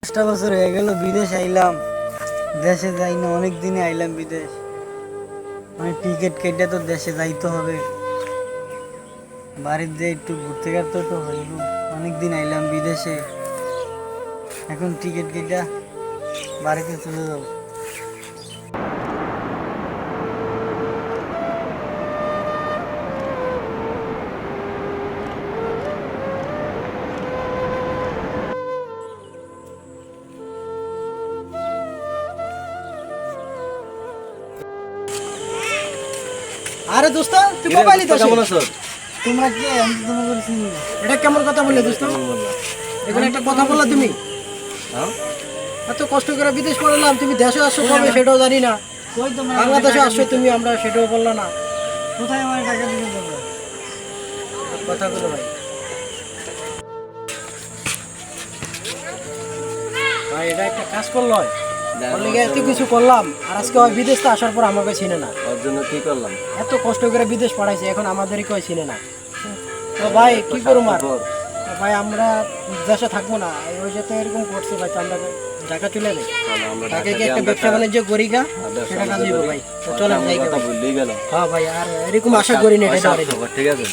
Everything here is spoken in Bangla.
5টা বছর হয়ে গেল বিদেশ আইলাম, দেশে যাই না। অনেক দিনে আইলাম বিদেশ, মানে টিকিট কেটে তো দেশে যাইতে হবে। বাড়ির দিয়ে একটু ঘুরতে ঘাটতে তো হইব। অনেকদিন আইলাম বিদেশে, এখন টিকিট কেটে বাড়িতে চলে যাবো। আরে দোস্ত তুই কবে তো কেমন আছো? তোমরা কি? আমি তো তোমাকে চিনি না। এটা কেমন কথা বললে দোস্ত? এখানে একটা কথা বললা তুমি। হ্যাঁ? এত কষ্ট করে বিদেশ পড়লাম, তুমি দেশে আসছো কবে সেটাও জানি না। কই তোমরা? বাংলাদেশে আসছো তুমি, আমরা সেটাও বললা না। কোথায় আমার টাকা দিতে দেবো? কথাগুলো ভাই ভাই এটা একটা কাজ করলো হয়। ওর লিগে এত কিছু করলাম, আর আজকে ওই বিদেশ তো আসার পর আমাকে চিনে না। ওর জন্য কি করলাম? এত কষ্ট করে বিদেশ পড়াইছে, এখন আমাদেরই কেউ চিনে না। তো ভাই কি করুম আর? তো ভাই আমরা দেশে থাকবো না, ওই যাতে এরকম করছে ভাই, তো আমরা ঢাকা চলে যাই। ঢাকা গিয়ে একটা ব্যবসা বাণিজ্য করি গা, সেটা কাজ হইব ভাই। তো চলেন যাই। কথা বললেই গেল। হ্যাঁ ভাই, আর এরকম আশা করি না এটা। ঠিক আছে।